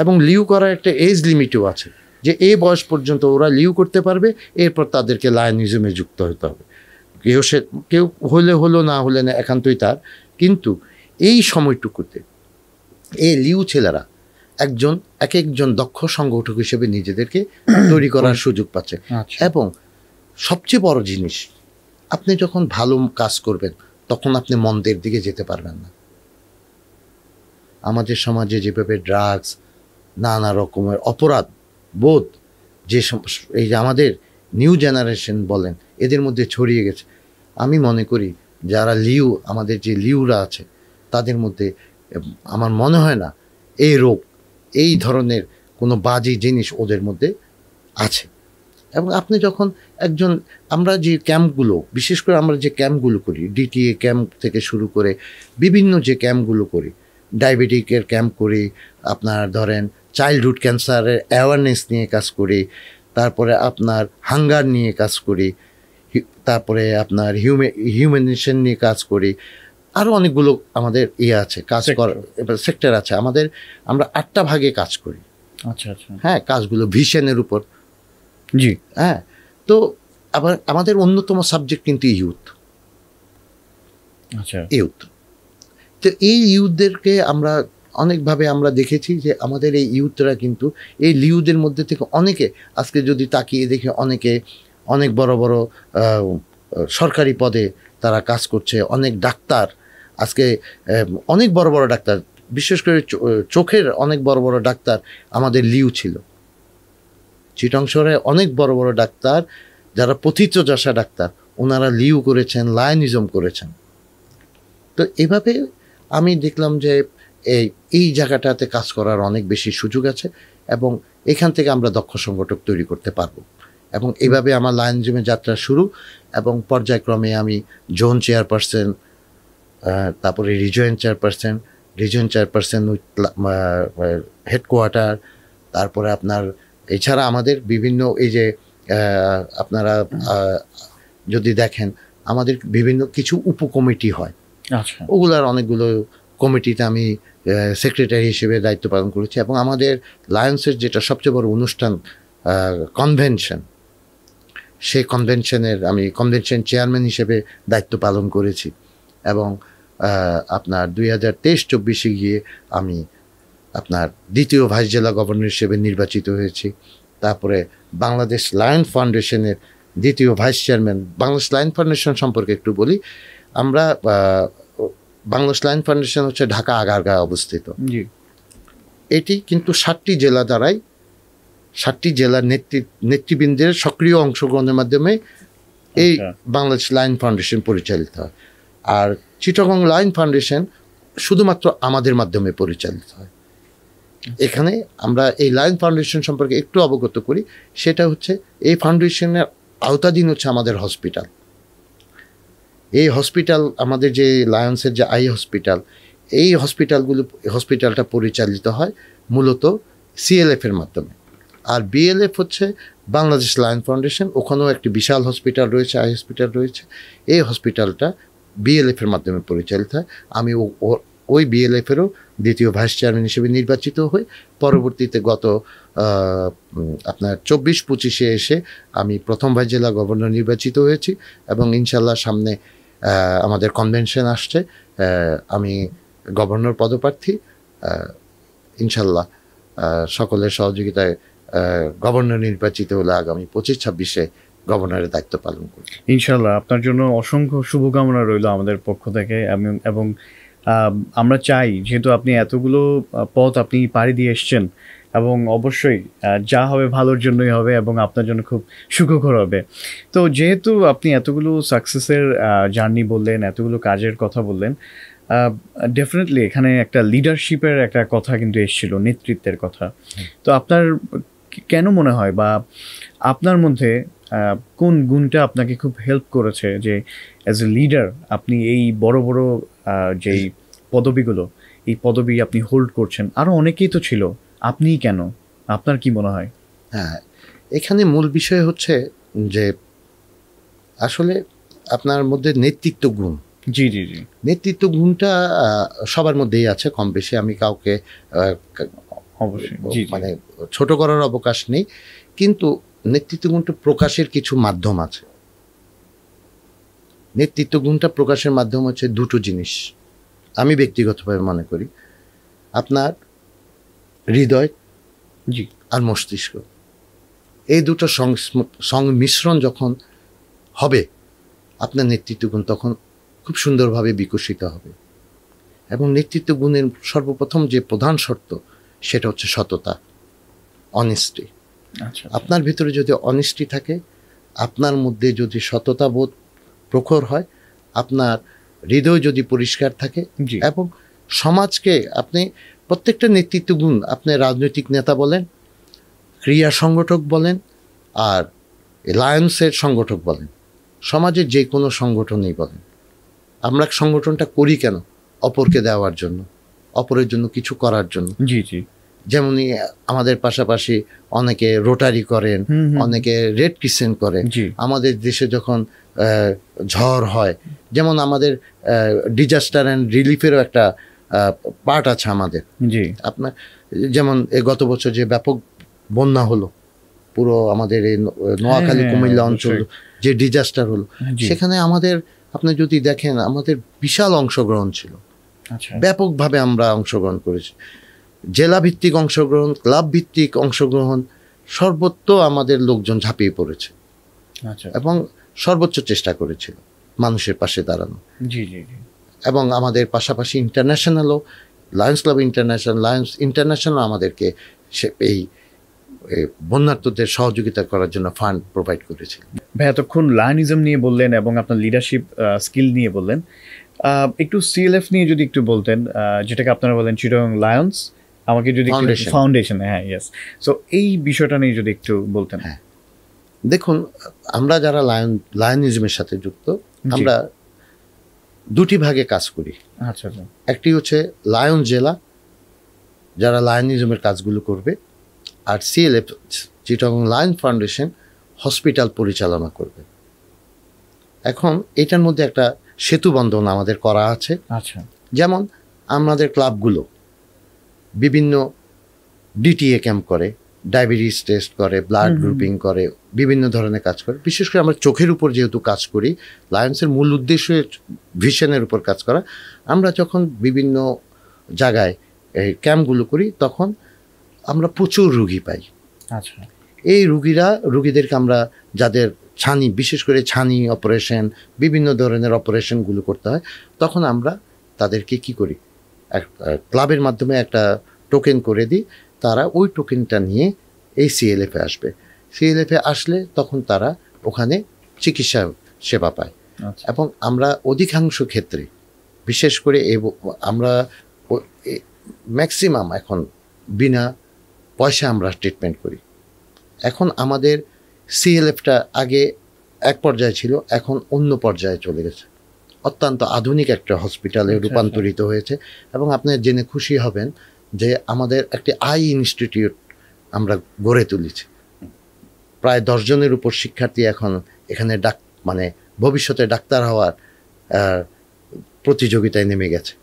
এবং লিউ করার একটা এজ লিমিটও আছে, যে এই বয়স পর্যন্ত ওরা লিউ করতে পারবে, এরপর তাদেরকে লায়নিজমে যুক্ত হতে হবে। কেউ হলো না হলে না, একান্তই তার। কিন্তু এই সময়টুকুতে এই লিউ ছেলেরা এক একজন দক্ষ সংগঠক হিসেবে নিজেদেরকে তৈরি করার সুযোগ পাচ্ছে। এবং সবচেয়ে বড় জিনিস, আপনি যখন ভালো কাজ করবেন তখন আপনি মন্দের দিকে যেতে পারবেন না। আমাদের সমাজে যেভাবে ড্রাগস, নানা রকমের অপরাধ বোধ, এই যে আমাদের নিউ জেনারেশন বলেন, এদের মধ্যে ছড়িয়ে গেছে, আমি মনে করি যারা আমাদের যে লিউরা আছে তাদের মধ্যে আমার মনে হয় না এই রোগ, এই ধরনের কোনো বাজে জিনিস ওদের মধ্যে আছে। এবং আপনি যখন আমরা যে ক্যাম্পগুলো, বিশেষ করে আমরা যে ক্যাম্পগুলো করি, ডিটিএ ক্যাম্প থেকে শুরু করে বিভিন্ন যে ক্যাম্পগুলো করি, ডায়াবেটিকের ক্যাম্প করি, আপনার ধরেন চাইল্ডহুড ক্যান্সারের অ্যাওয়ারনেস নিয়ে কাজ করি, তারপরে আপনার হাঙ্গার নিয়ে কাজ করি, তারপরে আপনার হিউম্যানিটেশন নিয়ে কাজ করি, আরও অনেকগুলো আমাদের আছে কাজ করার সেক্টর আছে আমাদের। আমরা 8টা ভাগে কাজ করি। আচ্ছা আচ্ছা, হ্যাঁ, কাজগুলো ভিশনের উপর। জি, হ্যাঁ। তো আবার আমাদের অন্যতম সাবজেক্ট কিন্তু ইউথ। আচ্ছা, ইউথ। তো এই ইউথদেরকে আমরা অনেকভাবে আমরা দেখেছি যে আমাদের এই ইউথরা কিন্তু এই লিউদের মধ্যে থেকে অনেকে, আজকে যদি তাকিয়ে দেখে, অনেক বড় বড় সরকারি পদে তারা কাজ করছে। অনেক ডাক্তার আজকে, অনেক বড় বড় ডাক্তার, বিশেষ করে চোখের অনেক বড় বড় ডাক্তার আমাদের লিউ ছিল। চিটং শহরে অনেক বড় বড় ডাক্তার, যারা পথিতযশা ডাক্তার, ওনারা লিউ করেছেন, লায়নিজম করেছেন। তো এভাবে আমি দেখলাম যে এই জায়গাটাতে কাজ করার অনেক বেশি সুযোগ আছে এবং এখান থেকে আমরা দক্ষ সংগঠক তৈরি করতে পারবো। এবং এইভাবে আমার লায়নিজমের যাত্রা শুরু, এবং পর্যায়ক্রমে আমি জোন চেয়ারপারসন, তারপরে রিজিয়ন চেয়ারপারসন উইথ হেডকোয়ার্টার, তারপরে আপনার এছাড়া আমাদের বিভিন্ন এই যে আপনারা যদি দেখেন আমাদের বিভিন্ন কিছু উপকমিটি হয়, আচ্ছা ওগুলার অনেকগুলো কমিটিতে আমি সেক্রেটারি হিসেবে দায়িত্ব পালন করেছি। এবং আমাদের লায়ন্সের যেটা সবচেয়ে বড় অনুষ্ঠান কনভেনশন, সেই কনভেনশনের আমি কনভেনশন চেয়ারম্যান হিসেবে দায়িত্ব পালন করেছি। এবং আপনার 2023-24 গিয়ে আমি আপনার দ্বিতীয় ভাইস জেলা গভর্নর হিসেবে নির্বাচিত হয়েছি। তারপরে বাংলাদেশ লায়ন ফাউন্ডেশনের দ্বিতীয় vice chairman. Bangladesh lion foundation সম্পর্কে একটু বলি। আমরা বাংলাদেশ লায়ন ফাউন্ডেশন হচ্ছে ঢাকা আগারগাঁয়ে অবস্থিত। জি এটি কিন্তু 7টি জেলা দ্বারাই 7টি জেলার নেতৃবৃন্দের সক্রিয় অংশগ্রহণের মাধ্যমে এই বাংলাদেশ লায়ন ফাউন্ডেশন পরিচালিত হয়। আর চিটাগং লায়ন ফাউন্ডেশন শুধুমাত্র আমাদের মাধ্যমে পরিচালিত হয়। এখানে আমরা এই লায়ন ফাউন্ডেশন সম্পর্কে একটু অবগত করি। সেটা হচ্ছে এই ফাউন্ডেশনের আওতাধীন হচ্ছে আমাদের হসপিটাল। এই হসপিটাল আমাদের যে লায়ন্সের যে আই হসপিটাল, এই হসপিটালটা পরিচালিত হয় মূলত CLF এর মাধ্যমে। আর BLF হচ্ছে বাংলাদেশ লায়ন ফাউন্ডেশন, ওখানেও একটি বিশাল হসপিটাল রয়েছে, আই হসপিটাল রয়েছে। এই হসপিটালটা BLF এর মাধ্যমে পরিচালিত হয়। আমি ওই BLF এরও দ্বিতীয় ভাইস চেয়ারম্যান হিসেবে নির্বাচিত হই। পরবর্তীতে গত আপনার 24-25 এসে আমি প্রথম ভাইস জেলা গভর্নর নির্বাচিত হয়েছি। এবং ইনশাল্লাহ সামনে আমাদের কনভেনশন আসছে, আমি গভর্নর পদপ্রার্থী। ইনশাল্লাহ সকলের সহযোগিতায় গভর্নর নির্বাচিত হলে আগামী 25-26-এ গভর্নরের দায়িত্ব পালন করব ইনশাল্লাহ। আপনার জন্য অসংখ্য শুভকামনা রইল আমাদের পক্ষ থেকে। এবং আমরা চাই, যেহেতু আপনি এতগুলো পথ আপনি পাড়ি দিয়ে এসছেন, এবং অবশ্যই যা হবে ভালোর জন্যই হবে এবং আপনার জন্য খুব সুখকর হবে। তো যেহেতু আপনি এতগুলো সাকসেসের জার্নি বললেন, এতগুলো কাজের কথা বললেন, ডেফিনেটলি এখানে একটা লিডারশিপের একটা কথা কিন্তু এসেছিল, নেতৃত্বের কথা। তো আপনার কেন মনে হয়, বা আপনার মধ্যে কোন গুণটা আপনাকে খুব হেল্প করেছে যে অ্যাজ এ লিডার আপনি এই বড় বড় যেই পদবিগুলো, এই পদবি আপনি হোল্ড করছেন? আরও অনেকেই তো ছিল, আপনিই কেন? আপনার কি মনে হয়? হ্যাঁ, এখানে মূল বিষয় হচ্ছে যে আসলে আপনার মধ্যে নেতৃত্ব গুণ। জি জি জি, নেতৃত্ব গুণটা সবার মধ্যেই আছে কম বেশি। আমি কাউকে অবশ্যই মানে ছোট করার অবকাশ নেই। কিন্তু নেতৃত্ব গুণটা প্রকাশের কিছু মাধ্যম আছে। নেতৃত্ব গুণটা প্রকাশের মাধ্যম হচ্ছে দুটো জিনিস আমি ব্যক্তিগতভাবে মনে করি। আপনার হৃদয় জি আর মস্তিষ্ক, এই দুটো সংমিশ্রণ যখন হবে আপনার নেতৃত্ব গুণ তখন খুব সুন্দরভাবে বিকশিত হবে। এবং নেতৃত্ব গুণের সর্বপ্রথম যে প্রধান শর্ত সেটা হচ্ছে সততা, অনেস্টি। আচ্ছা, আপনার ভিতরে যদি অনেস্টি থাকে, আপনার মধ্যে যদি সততা বোধ প্রখর হয়, আপনার হৃদয় যদি পরিষ্কার থাকে, জি এবং সমাজকে আপনি প্রত্যেকটা নেতৃত্ব গুণ, আপনি রাজনৈতিক নেতা বলেন, ক্রীড়া সংগঠক বলেন, আর লায়ন্সের সংগঠক বলেন, সমাজের যে কোনো সংগঠনই বলেন, আমরা সংগঠনটা করি কেন? অপরকে দেওয়ার জন্য, অপরের জন্য কিছু করার জন্য। জি জি, যেমনই আমাদের পাশাপাশি অনেকে রোটারি করেন, অনেকে রেড ক্রিসেন্ট করে। জি আমাদের দেশে যখন ঝড় হয়, যেমন আমাদের ডিজাস্টার অ্যান্ড রিলিফেরও একটা পার্ট আছে আমাদের। জি, আপনার যেমন গত বছর যে ব্যাপক বন্যা হলো পুরো আমাদের এই নোয়াখালী কুমিল্লা অঞ্চল, যে ডিজাস্টার হলো, সেখানে আমাদের আপনি যদি দেখেন আমাদের বিশাল অংশগ্রহণ ছিল। আচ্ছা, ব্যাপকভাবে আমরা অংশগ্রহণ করেছি। জেলা ভিত্তিক অংশগ্রহণ, ক্লাব ভিত্তিক অংশগ্রহণ, সর্বত্র আমাদের লোকজন ঝাঁপিয়ে পড়েছে আচ্ছা, এবং সর্বোচ্চ চেষ্টা করেছিল মানুষের পাশে দাঁড়ানো। জি জি জি, এবং আমাদের পাশাপাশি ইন্টারন্যাশনালও, lions club international, lions international আমাদেরকে এই বন্যার্থদের সহযোগিতা করার জন্য ফান্ড প্রোভাইড করেছিল। ভাই এতক্ষণ লায়নিজম নিয়ে বললেন এবং আপনার লিডারশিপ স্কিল নিয়ে বললেন। একটু CLF নিয়ে যদি একটু বলতেন, যেটাকে আপনারা বলেন চিটাগং লায়ন্স, আমাকে যদি ফাউন্ডেশন, হ্যাঁ ইয়েস, সো এই বিষয়টা নিয়ে যদি একটু বলতেন। হ্যাঁ, দেখুন, আমরা যারা লায়নিজমের সাথে যুক্ত, আমরা দুটি ভাগে কাজ করি। আচ্ছা আচ্ছা, একটি হচ্ছে লায়ন জেলা, যারা লায়নিজমের কাজগুলো করবে, আর CLF Chittagong lion foundation hospital পরিচালনা করবে। এখন এটার মধ্যে একটা সেতু বন্ধন আমাদের করা আছে। আচ্ছা, যেমন আমাদের ক্লাবগুলো বিভিন্ন ডিটিএ ক্যাম্প করে, ডায়াবেটিস টেস্ট করে, ব্লাড গ্রুপিং করে, বিভিন্ন ধরনের কাজ করে। বিশেষ করে আমরা চোখের উপর যেহেতু কাজ করি, লায়ন্সের মূল উদ্দেশ্য ভিশনের উপর কাজ করা। আমরা যখন বিভিন্ন জায়গায় এই ক্যাম্পগুলো করি তখন আমরা প্রচুর রুগী পাই। আচ্ছা, এই রুগীদেরকে আমরা যাদের ছানি, বিশেষ করে ছানি অপারেশন, বিভিন্ন ধরনের অপারেশনগুলো করতে হয়, তখন আমরা তাদেরকে কি করি, ক্লাবের মাধ্যমে একটা টোকেন করে দিই। তারা ওই টোকেনটা নিয়ে এই সিএলএফে আসবে। সিএলএফে আসলে তখন তারা ওখানে চিকিৎসা সেবা পায়। আচ্ছা, এবং আমরা অধিকাংশ ক্ষেত্রে, বিশেষ করে আমরা ম্যাক্সিমাম এখন বিনা পয়সা আমরা ট্রিটমেন্ট করি। এখন আমাদের সিএলএফটা আগে এক পর্যায়ে ছিল, এখন অন্য পর্যায়ে চলে গেছে। অত্যন্ত আধুনিক একটা হসপিটালে রূপান্তরিত হয়েছে। এবং আপনি জেনে খুশি হবেন যে আমাদের একটি আই ইনস্টিটিউট আমরা গড়ে তুলেছি। প্রায় 10 জনের উপর শিক্ষার্থী এখন এখানে মানে ভবিষ্যতে ডাক্তার হওয়ার প্রতিযোগিতায় নেমে গেছে।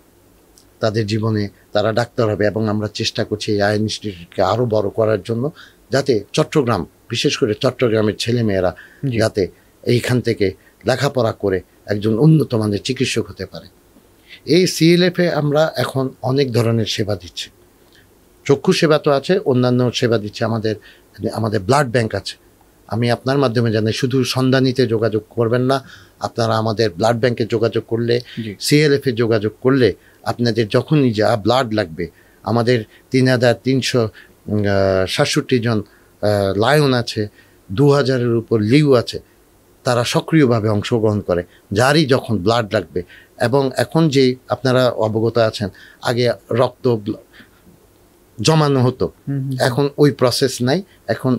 তাদের জীবনে তারা ডাক্তার হবে এবং আমরা চেষ্টা করছি এই আই ইনস্টিটিউটকে আরও বড় করার জন্য, যাতে চট্টগ্রাম, বিশেষ করে চট্টগ্রামের ছেলেমেয়েরা যাতে এইখান থেকে লেখাপড়া করে একজন উন্নত মানের চিকিৎসক হতে পারে। এই সিএলএফে আমরা এখন অনেক ধরনের সেবা দিচ্ছি। চক্ষু সেবা তো আছে, অন্যান্য সেবা দিচ্ছে। আমাদের ব্লাড ব্যাংক আছে। আমি আপনার মাধ্যমে জানাই, শুধু সন্ধানীতে যোগাযোগ করবেন না, আপনারা আমাদের ব্লাড ব্যাংকে যোগাযোগ করলে, সিএলএফে যোগাযোগ করলে আপনাদের যখনই যা ব্লাড লাগবে, আমাদের 3,367 জন লায়ন আছে, 2000-এর উপর লিউ আছে, তারা সক্রিয়ভাবে অংশগ্রহণ করে যারই যখন ব্লাড লাগবে। এবং এখন যে আপনারা অবগত আছেন, আগে রক্ত জমানো হতো, এখন ওই প্রসেস নাই, এখন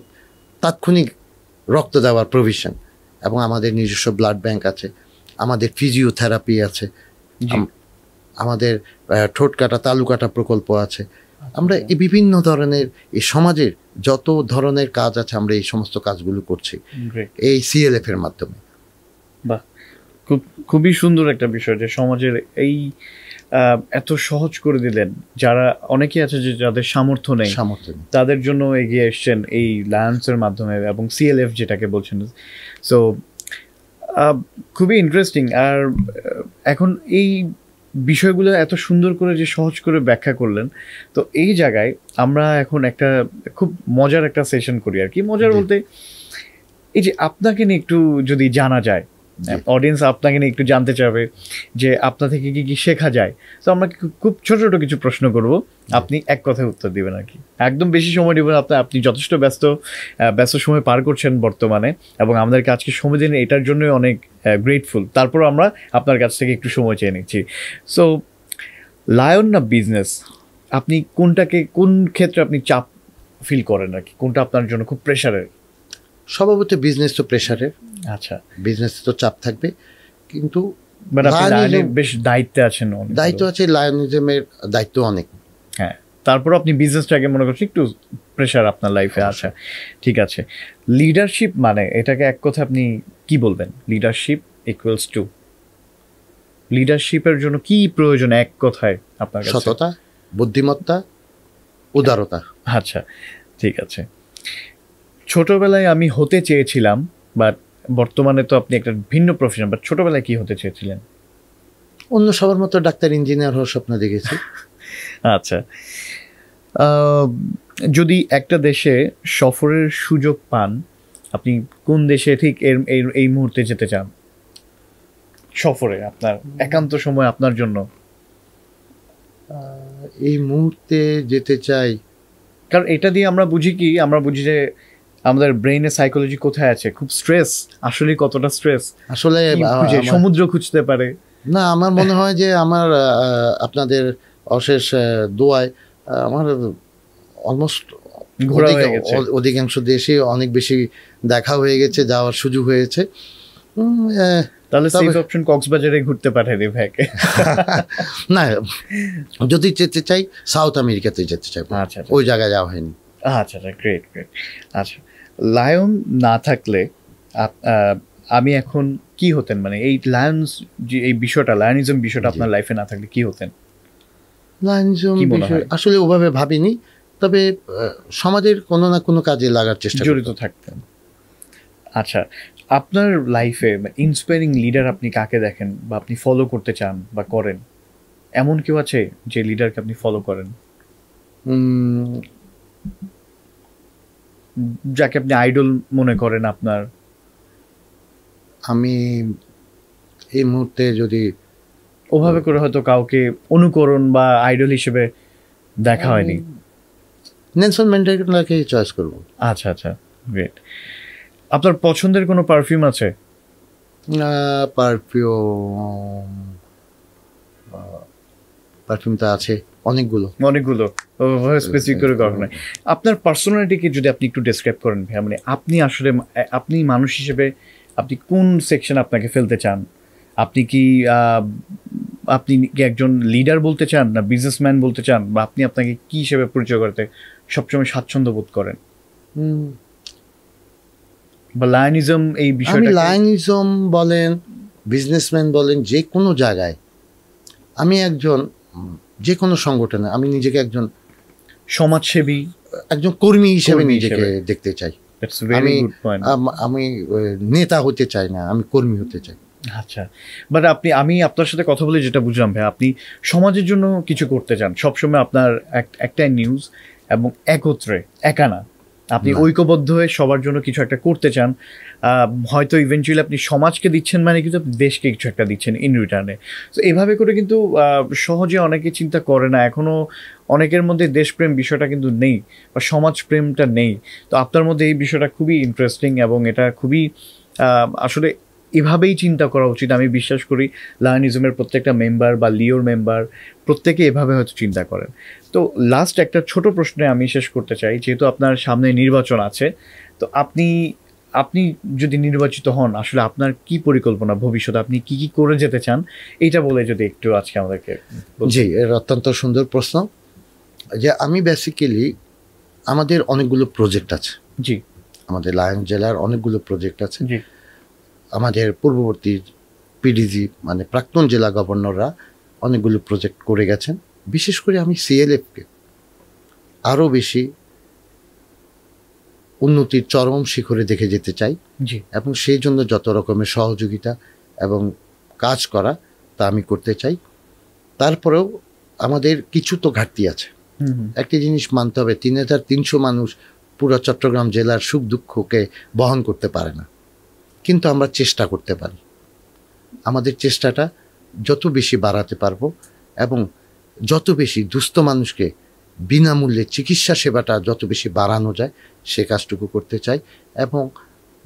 তাৎক্ষণিক রক্ত দেওয়ার প্রভিশন। এবং আমাদের নিজস্ব ব্লাড ব্যাংক আছে, আমাদের ফিজিওথেরাপি আছে, আমাদের ঠোঁট কাটা তালু কাটা প্রকল্প আছে। আমরা এই বিভিন্ন ধরনের এই সমাজের যত ধরনের কাজ আছে, আমরা এই সমস্ত কাজগুলো করছি এই সিএলএফ এর মাধ্যমে। বাহ, খুবই সুন্দর একটা বিষয় যে সমাজের এই এত সহজ করে দিলেন। যারা অনেকেই আছে যে যাদের সামর্থ্য নেই, তাদের জন্য এগিয়ে এসছেন এই লায়ন্সের মাধ্যমে এবং সিএলএফ যেটাকে বলছেন। সো খুবই ইন্টারেস্টিং। আর এখন এই বিষয়গুলো এত সুন্দর করে যে সহজ করে ব্যাখ্যা করলেন, তো এই জায়গায় আমরা এখন একটা খুব মজার একটা সেশন করি আর কি। মজার বলতে এই যে আপনাকে নিয়ে একটু যদি জানা যায়, অডিয়েন্স আপনাকে নিয়ে একটু জানতে চাবে যে আপনার থেকে কি কি শেখা যায়। তো আমরা খুব ছোট ছোট কিছু প্রশ্ন করব, আপনি এক কথায় উত্তর দিবেন আর কি। একদম বেশি সময় দিবেন। আপনি যথেষ্ট ব্যস্ত সময় পার করছেন বর্তমানে, এবং আমাদেরকে আজকে সময় দিন, এটার জন্যই অনেক গ্রেটফুল। তারপর আমরা আপনার কাছ থেকে একটু সময় চেয়ে নিচ্ছি। সো লায়ন না বিজনেস, আপনি কোন ক্ষেত্রে আপনি চাপ ফিল করেন আর কি? কোনটা আপনার জন্য খুব প্রেশারের? স্বভাবত বিজনেস তো প্রেশারের। আচ্ছা, বিজনেস তো চাপ থাকবে, কিন্তু বেশ দায়িত্বে আছেন। দায়িত্ব আছে, লায়নিজমের দায়িত্ব অনেক। হ্যাঁ, তারপর আপনি বিজনেসটাকে মনে করছেন একটু প্রেশার আপনার লাইফে। আচ্ছা, ঠিক আছে। লিডারশিপ মানে এটাকে এক কথা আপনি কি বলবেন? লিডারশিপ ইকুয়ালস টু, লিডারশিপের জন্য কি প্রয়োজন এক কথায় আপনার কাছে? সততা, বুদ্ধিমত্তা, উদারতা। আচ্ছা, ঠিক আছে। ছোটবেলায় আমি হতে চেয়েছিলাম, বাট বর্তমানে তো আপনি একটা ভিন্ন প্রফেশন, বাট ছোটবেলায় কি হতে চেয়েছিলেন? অন্য সবার মতো ডাক্তার, ইঞ্জিনিয়ার হওয়ার স্বপ্ন দেখেছি। আচ্ছা, যদি একটা দেশে সফরের সুযোগ পান, আপনি কোন দেশে ঠিক এই মুহূর্তে যেতে চান সফরে? আপনার একান্ত সময় আপনার জন্য এই মুহূর্তে যেতে চাই, কারণ এটা দিয়ে আমরা বুঝি যে আমাদের ব্রেইনের সাইকোলজি কোথায় আছে। খুব স্ট্রেস, আসলে কতটা স্ট্রেস আসলে সমুদ্র খুঁজতে পারে না। আমার মনে হয় যে আপনাদের অশেষ দোয়ায় আমার অলমোস্ট ঘোরা হয়ে গেছে। অধিকাংশ দেশে অনেক বেশি দেখা হয়ে গেছে, যাওয়ার সুযোগ হয়েছে। তাহলে সেফ অপশন কক্সবাজারে ঘুরতে পাঠাই ভাইকে। না, যদি যেতে চাই সাউথ আমেরিকাতে যেতে চাই। আচ্ছা, ওই জায়গায় যাওয়া হয়নি। আচ্ছা, গ্রেট। আচ্ছা, লায়ন না থাকলে আমি এখন কি হতেন? মানে এই লায়ন্স যে এই বিষয়টা, লায়নিজম বিষয়টা আপনার লাইফে না থাকলে কি হতেন? লায়নিজম কি মনে বিষয় হয়? আসলে ওভাবে ভাবিনি, তবে সমাজের কোনো না কোনো কাজে লাগার চেষ্টা জড়িত করতাম। থাকতেন। আচ্ছা, আপনার লাইফে ইন্সপায়ারিং লিডার আপনি কাকে দেখেন বা আপনি ফলো করতে চান বা করেন? এমন কেউ আছে যে লিডারকে আপনি ফলো করেন? উম, যাকে আপনি আইডল মনে করেন আপনার? আমি এই মুহূর্তে যদি ওভাবে করে হয়তো কাউকে অনুকরণ বা আইডল হিসেবে দেখা হয়নি। নেলসন ম্যান্ডেলাকে চয়েস করব। আচ্ছা আচ্ছা, গ্রেট। আপনার পছন্দের কোনো পারফিউম আছে? পারফিউম, পারফিউম তো আছে অনেকগুলো। অনেকগুলো, ওভাবে স্পেসিফিক করে কখনো। আপনার পার্সোনালিটিকে যদি আপনি একটু ডেসক্রাইব করেন ভাইয়া, মানে আপনি আসলে আপনি মানুষ হিসেবে আপনি কোন সেকশন আপনাকে ফেলতে চান? আপনি কি আপনি কি একজন লিডার বলতে চান, না বিজনেসম্যান বলতে চান, বা আপনি আপনাকে কি হিসেবে পরিচয় করতে সবসময় স্বাচ্ছন্দ্য বোধ করেন? হুম, বা লায়নিজম এই আমি বিষয়টা লায়নিজম বলেন, বিজনেসম্যান বলেন, যে কোনো জায়গায় আমি একজন যে কোনো সংগঠনে আমি নিজেকে একজন সমাজসেবী, কর্মী হিসেবে কর্মী নিজেকে হিসেবে। দেখতে চাই। দ্যাটস ভেরি আমি গুড পয়েন্ট। আমি নেতা হতে চাই না, আমি কর্মী হতে চাই। আচ্ছা, বাট আমি আপনার সাথে কথা বলে যেটা বুঝলাম ভাই, আপনি সমাজের জন্য কিছু করতে চান সবসময়। আপনার একটাই নিউজ, এবং একত্রে, একা না, আপনি না। ঐক্যবদ্ধ হয়ে সবার জন্য কিছু একটা করতে চান। হয়তো ইভেনচুয়ালি আপনি সমাজকে দিচ্ছেন, মানে কিন্তু আপনি দেশকে কিছু একটা দিচ্ছেন ইন রিটার্নে। তো এভাবে করে কিন্তু সহজে অনেকে চিন্তা করে না এখনো। অনেকের মধ্যে দেশপ্রেম বিষয়টা কিন্তু নেই, বা সমাজপ্রেমটা নেই। তো আপনার মধ্যে এই বিষয়টা খুবই ইন্টারেস্টিং, এবং এটা খুবই আসলে এভাবেই চিন্তা করা উচিত। আমি বিশ্বাস করি লায়নিজমের প্রত্যেকটা মেম্বার বা লিওর মেম্বার প্রত্যেকে এভাবে হয়তো চিন্তা করেন। তো লাস্ট একটা ছোট প্রশ্নে আমি শেষ করতে চাই, যেহেতু আপনার সামনে নির্বাচন আছে, তো আপনি আপনি যদি নির্বাচিত হন, আসলে আপনার কি পরিকল্পনা ভবিষ্যতে, আপনি কি কি করে যেতে চান, এইটা বলে যদি একটু আজকে আমাদেরকে বলতেন। জি, এর অত্যন্ত সুন্দর প্রশ্ন। যে আমি বেসিক্যালি, আমাদের অনেকগুলো প্রজেক্ট আছে, জি আমাদের লায়ন জেলার অনেকগুলো প্রজেক্ট আছে। জি আমাদের পূর্ববর্তী পিডিজি মানে প্রাক্তন জেলা গভর্নররা অনেকগুলো প্রজেক্ট করে গেছেন। বিশেষ করে আমি সিএলএফকে আরও বেশি উন্নতির চরম শিখরে দেখে যেতে চাই, জি এবং সেই জন্য যত রকমের সহযোগিতা এবং কাজ করা তা আমি করতে চাই। তারপরেও আমাদের কিছু তো ঘাটতি আছে। হুম হুম, একটি জিনিস মানতে হবে, ৩,৩০০ মানুষ পুরো চট্টগ্রাম জেলার সুখ দুঃখকে বহন করতে পারে না, কিন্তু আমরা চেষ্টা করতে পারি। আমাদের চেষ্টাটা যত বেশি বাড়াতে পারবো, এবং যত বেশি দুস্থ মানুষকে বিনামূল্যে চিকিৎসা সেবাটা যত বেশি বাড়ানো যায় সে কাজটুকু করতে চাই। এবং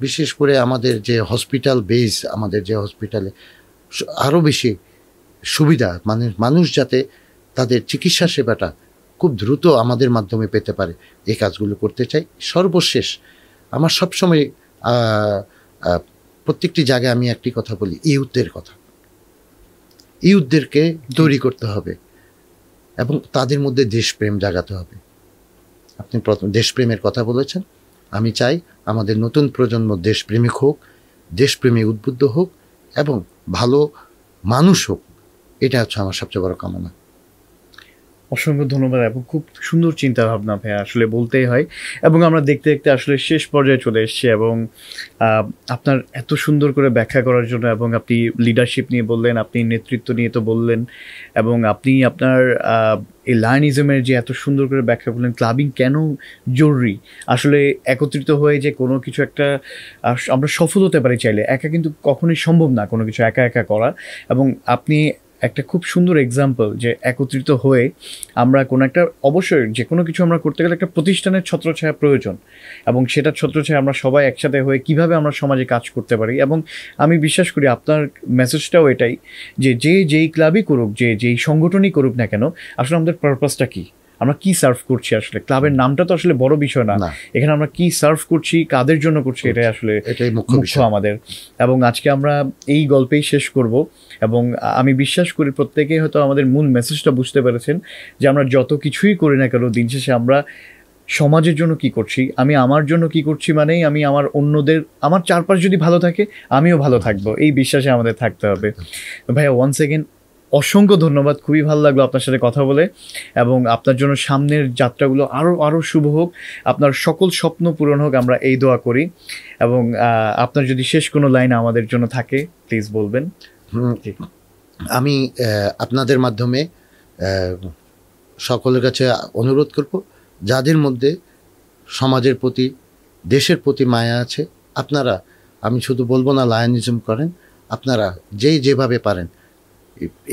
বিশেষ করে আমাদের যে হসপিটাল বেস, আমাদের যে হসপিটালে আরও বেশি সুবিধা, মানে মানুষ যাতে তাদের চিকিৎসা সেবাটা খুব দ্রুত আমাদের মাধ্যমে পেতে পারে, এই কাজগুলো করতে চাই। সর্বশেষ আমার সবসময় প্রত্যেকটি জায়গায় আমি একটি কথা বলি, ইউথদের কথা। ইউথদেরকে তৈরি করতে হবে এবং তাদের মধ্যে দেশপ্রেম জাগাতে হবে। আপনি প্রথম দেশপ্রেমের কথা বলেছেন, আমি চাই আমাদের নতুন প্রজন্ম দেশপ্রেমিক হোক, দেশপ্রেমে উদ্বুদ্ধ হোক, এবং ভালো মানুষ হোক। এটা হচ্ছে আমার সবচেয়ে বড় কামনা। অসংখ্য ধন্যবাদ, এবং খুব সুন্দর চিন্তা ভাবনা ভাইয়া, আসলে বলতেই হয়। এবং আমরা দেখতে দেখতে আসলে শেষ পর্যায়ে চলে এসেছি, এবং আপনার এত সুন্দর করে ব্যাখ্যা করার জন্য, এবং আপনি লিডারশিপ নিয়ে বললেন, আপনি নেতৃত্ব নিয়ে তো বললেন, এবং আপনি আপনার এই লায়নিজমের যে এত সুন্দর করে ব্যাখ্যা করলেন, ক্লাবিং কেন জরুরি, আসলে একত্রিত হয়ে যে কোনো কিছু একটা আমরা সফল হতে পারি চাইলে, একা কিন্তু কখনোই সম্ভব না কোনো কিছু একা একা করা। এবং আপনি একটা খুব সুন্দর এক্সাম্পল যে একত্রিত হয়ে আমরা কোনো একটা, অবশ্যই যে কোনো কিছু আমরা করতে গেলে একটা প্রতিষ্ঠানের ছত্রছায়া প্রয়োজন, এবং সেটা ছত্রছায়া আমরা সবাই একসাথে হয়ে কিভাবে আমরা সমাজে কাজ করতে পারি। এবং আমি বিশ্বাস করি আপনার মেসেজটাও এটাই, যে যেই ক্লাবই করুক, যেই সংগঠনই করুক না কেন, আসলে আমাদের পারপাসটা কী, আমরা কি সার্ভ করছি। আসলে ক্লাবের নামটা তো আসলে বড় বিষয় না, এখানে আমরা কি সার্ভ করছি, কাদের জন্য করছি, এটাই আসলে মুখ্য আমাদের। এবং আজকে আমরা এই গল্পেই শেষ করব, এবং আমি বিশ্বাস করি প্রত্যেকেই হয়তো আমাদের মূল মেসেজটা বুঝতে পেরেছেন, যে আমরা যত কিছুই করি না কেন, দিন শেষে আমরা সমাজের জন্য কি করছি, আমি আমার জন্য কি করছি, মানেই আমি আমার অন্যদের, আমার চারপাশ যদি ভালো থাকে আমিও ভালো থাকবো, এই বিশ্বাসে আমাদের থাকতে হবে। ভাইয়া ওয়ান্স এগেন অসংখ্য ধন্যবাদ, খুবই ভালো লাগলো আপনার সাথে কথা বলে, এবং আপনার জন্য সামনের যাত্রাগুলো আরও আরও শুভ হোক, আপনার সকল স্বপ্ন পূরণ হোক, আমরা এই দোয়া করি। এবং আপনার যদি শেষ কোনো লাইন আমাদের জন্য থাকে প্লিজ বলবেন। জি। আমি আপনাদের মাধ্যমে সকলের কাছে অনুরোধ করব, যাদের মধ্যে সমাজের প্রতি, দেশের প্রতি মায়া আছে, আপনারা, আমি শুধু বলবো না লায়নিজম করেন, আপনারা যেভাবে পারেন,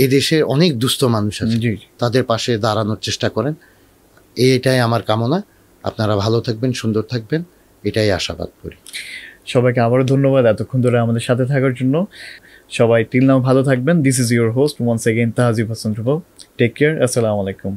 এই দেশে অনেক দুস্থ মানুষ আছে, জি তাদের পাশে দাঁড়ানোর চেষ্টা করেন। এটাই আমার কামনা। আপনারা ভালো থাকবেন, সুন্দর থাকবেন, এটাই আশাবাদ করি। সবাইকে আবারও ধন্যবাদ এতক্ষণ ধরে আমাদের সাথে থাকার জন্য। সবাই টিল নাও ভালো থাকবেন। This is your host once again Tahzib Hasan Dhrubo. Take care. আসসালামু আলাইকুম।